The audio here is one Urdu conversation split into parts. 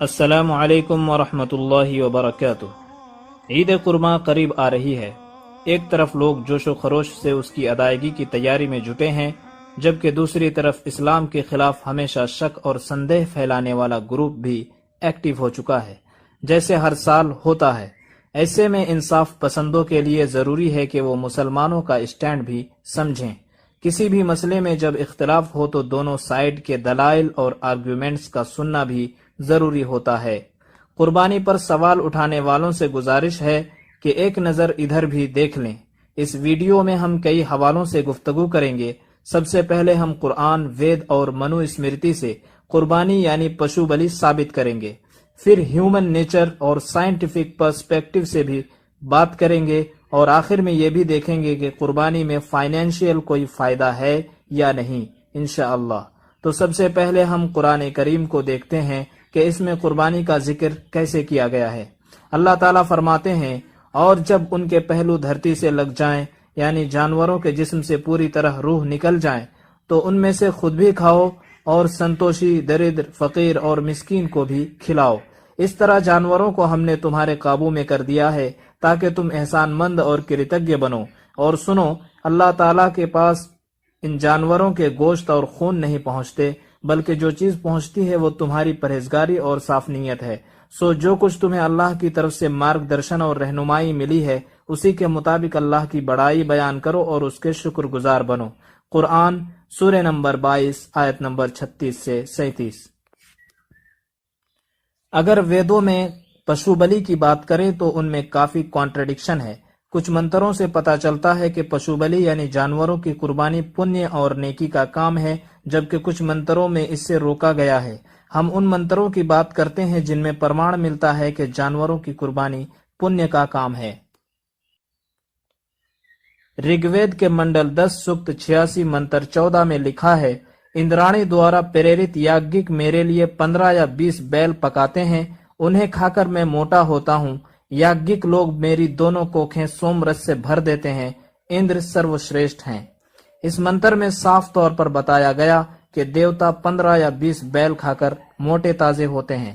السلام علیکم ورحمۃ اللہ وبرکاتہ۔ عید قرباں قریب آ رہی ہے۔ ایک طرف لوگ جوش و خروش سے اس کی ادائیگی کی تیاری میں جٹے ہیں، جبکہ دوسری طرف اسلام کے خلاف ہمیشہ شک اور سندیہ پھیلانے والا گروپ بھی ایکٹیو ہو چکا ہے، جیسے ہر سال ہوتا ہے۔ ایسے میں انصاف پسندوں کے لیے ضروری ہے کہ وہ مسلمانوں کا اسٹینڈ بھی سمجھیں۔ کسی بھی مسئلے میں جب اختلاف ہو تو دونوں سائیڈ کے دلائل اور آرگیومنٹس کا سننا بھی ضروری ہوتا ہے۔ قربانی پر سوال اٹھانے والوں سے گزارش ہے کہ ایک نظر ادھر بھی دیکھ لیں۔ اس ویڈیو میں ہم کئی حوالوں سے گفتگو کریں گے۔ سب سے پہلے ہم قرآن، وید اور منو اسمرتی سے قربانی یعنی پشو بلی ثابت کریں گے، پھر ہیومن نیچر اور سائنٹیفک پرسپیکٹو سے بھی بات کریں گے، اور آخر میں یہ بھی دیکھیں گے کہ قربانی میں فائنینشیل کوئی فائدہ ہے یا نہیں انشاءاللہ۔ تو سب سے پہلے ہم قرآن کریم کو دیکھتے ہیں کہ اس میں قربانی کا ذکر کیسے کیا گیا ہے۔ اللہ تعالیٰ فرماتے ہیں، اور جب ان کے پہلو دھرتی سے لگ جائیں، یعنی جانوروں کے جسم سے پوری طرح روح نکل جائیں، تو ان میں سے خود بھی کھاؤ اور سنتوشی، دردر، فقیر اور مسکین کو بھی کھلاؤ۔ اس طرح جانوروں کو ہم نے تمہارے قابو میں کر دیا ہے تاکہ تم احسان مند اور کرتگیہ بنو۔ اور سنو، اللہ تعالیٰ کے پاس ان جانوروں کے گوشت اور خون نہیں پہنچتے، بلکہ جو چیز پہنچتی ہے وہ تمہاری پرہیزگاری اور صاف نیت ہے۔ سو جو کچھ تمہیں اللہ کی طرف سے مارگ درشن اور رہنمائی ملی ہے، اسی کے مطابق اللہ کی بڑائی بیان کرو اور اس کے شکر گزار بنو۔ قرآن سورہ نمبر 22 آیت نمبر 36 سے 37۔ اگر ویدوں میں پشو بلی کی بات کریں تو ان میں کافی کانٹرڈکشن ہے۔ کچھ منتروں سے پتہ چلتا ہے کہ پشو بلی یعنی جانوروں کی قربانی پنیہ اور نیکی کا کام ہے، جبکہ کچھ منتروں میں اس سے روکا گیا ہے۔ ہم ان منتروں کی بات کرتے ہیں جن میں پرمان ملتا ہے کہ جانوروں کی قربانی پنیہ کا کام ہے۔ رگ وید کے منڈل 10 سکت 86 منتر 14 میں لکھا ہے، اندرانی دوارا پریرت یاگک میرے لیے 15 یا 20 بیل پکاتے ہیں، انہیں کھا کر میں موٹا ہوتا ہوں۔ یاگک لوگ میری دونوں کوکھیں سوم رس سے بھر دیتے ہیں، اندر سرو شریشٹھ ہیں۔ اس منتر میں صاف طور پر بتایا گیا کہ دیوتا 15 یا 20 بیل کھا کر موٹے تازے ہوتے ہیں۔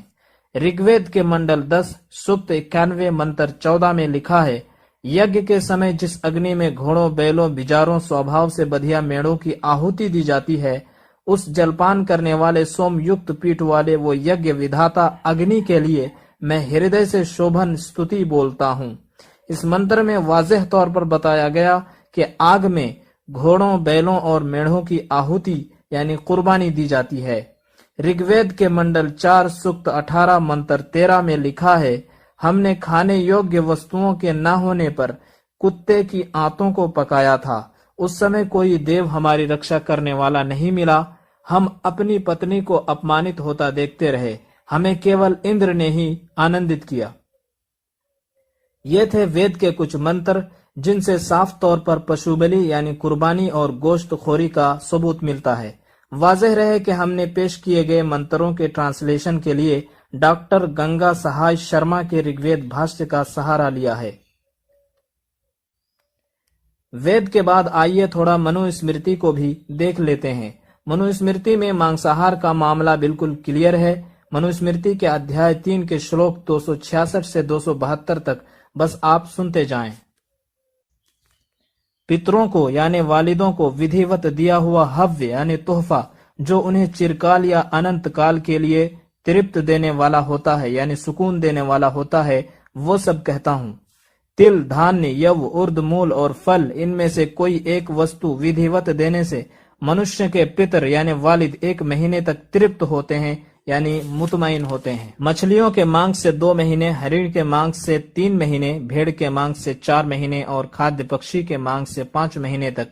رگ وید کے منڈل 10 سکت 91 منتر 14 میں لکھا ہے، یج کے سمے جس اگنی میں گھوڑوں، بیلوں، بجاروں، سوبھاؤ سے بدھیا میڑوں کی آہوتی دی جاتی ہے، اس جلپان کرنے والے سوم یکت پیٹ والے وہ یج ودھاتا اگنی کے لیے میں ہردے سے شوبھن ستوتی بولتا ہوں۔ اس منتر میں واضح طور پر بتایا گیا کہ آگ میں گھوڑوں، بیلوں اور میڑوں کی آہوتی یعنی قربانی دی جاتی ہے۔ رگ وید کے منڈل 4 سکت 18 منتر 13 میں لکھا ہے، ہم نے کھانے یوگیہ وستوؤں کے نہ ہونے پر کتے کی آنتوں کو پکایا تھا، اس سمے کوئی دیو ہماری رکشا کرنے والا نہیں ملا، ہم اپنی پتنی کو اپمانت ہوتا دیکھتے رہے، ہمیں کیول اندر نے ہی آنندت کیا۔ یہ تھے وید کے کچھ منتر جن سے صاف طور پر پشو بلی یعنی قربانی اور گوشت خوری کا ثبوت ملتا ہے۔ واضح رہے کہ ہم نے پیش کیے گئے منتروں کے ٹرانسلیشن کے لیے ڈاکٹر گنگا سہائے شرما کے رگ وید بھاشیہ کا سہارا لیا ہے۔ وید کے بعد آئیے تھوڑا منو اسمرتی کو بھی دیکھ لیتے ہیں۔ منو اسمرتی میں مانساہار کا معاملہ بالکل کلیئر ہے۔ منو اسمرتی کے ادھیائے 3 کے شلوک 266 سے 272 تک بس آپ سنتے جائیں۔ پتروں کو یعنی والدوں کو ودھیوت دیا ہوا حویہ یعنی تحفہ جو انہیں چرکال یا اننت کال کے لیے ترپت دینے والا ہوتا ہے یعنی سکون دینے والا ہوتا ہے، وہ سب کہتا ہوں۔ تل، دھانیہ، یو، ارد مول اور پھل، ان میں سے کوئی ایک وستو ودھیوت دینے سے منشیہ کے پتر یعنی والد 1 مہینے تک ترپت ہوتے ہیں یعنی مطمئن ہوتے ہیں۔ مچھلیوں کے مانگ سے 2 مہینے، ہرن کے مانگ سے 3 مہینے، بھیڑ کے مانگ سے 4 مہینے اور کھادیہ پکشی کے مانگ سے 5 مہینے تک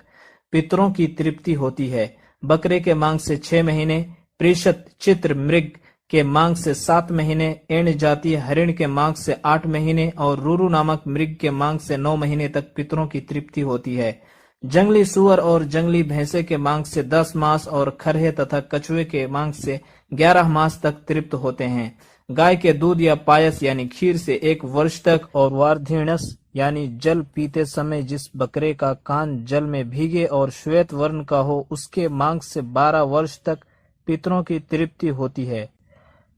پتروں کی ترپتی ہوتی ہے۔ بکرے کے مانگ سے 6 مہینے، پریشت چتر مرگ کے مانگ سے 7 مہینے، اینڈ جاتی ہرن کے مانگ سے 8 مہینے اور رورو نامک مرگ کے مانگ سے 9 مہینے تک پتروں کی ترپتی ہوتی ہے۔ جنگلی سور اور جنگلی بھینسے کے مانگ سے 10 ماس اور کھرہے تتھا کچھوے کے مانگ سے 11 ماس تک ترپت ہوتے ہیں۔ گائے کے دودھ یا پایس یعنی کھیر سے 1 ورش تک، اور واردھینس یعنی جل پیتے سمے جس بکرے کا کان جل میں بھیگے اور شویت ورن کا ہو، اس کے مانگ سے 12 ورش تک پتروں کی ترپتی ہوتی ہے۔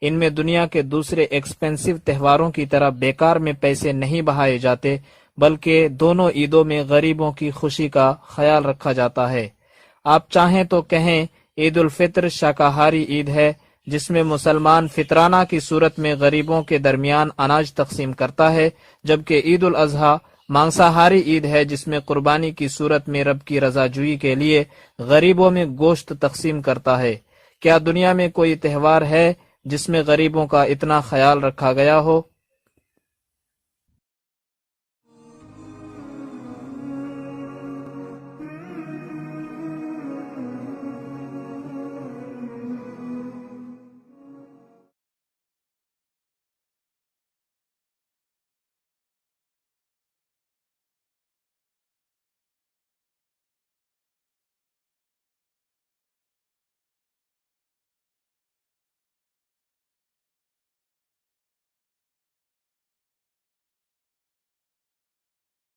ان میں دنیا کے دوسرے ایکسپینسو تہواروں کی طرح بیکار میں پیسے نہیں بہائے جاتے، بلکہ دونوں عیدوں میں غریبوں کی خوشی کا خیال رکھا جاتا ہے۔ آپ چاہیں تو کہیں عید الفطر شاکاہاری عید ہے، جس میں مسلمان فطرانہ کی صورت میں غریبوں کے درمیان اناج تقسیم کرتا ہے، جبکہ عید الاضحیٰ مانساہاری عید ہے، جس میں قربانی کی صورت میں رب کی رضا جوئی کے لیے غریبوں میں گوشت تقسیم کرتا ہے۔ کیا دنیا میں کوئی تہوار ہے جس میں غریبوں کا اتنا خیال رکھا گیا ہو؟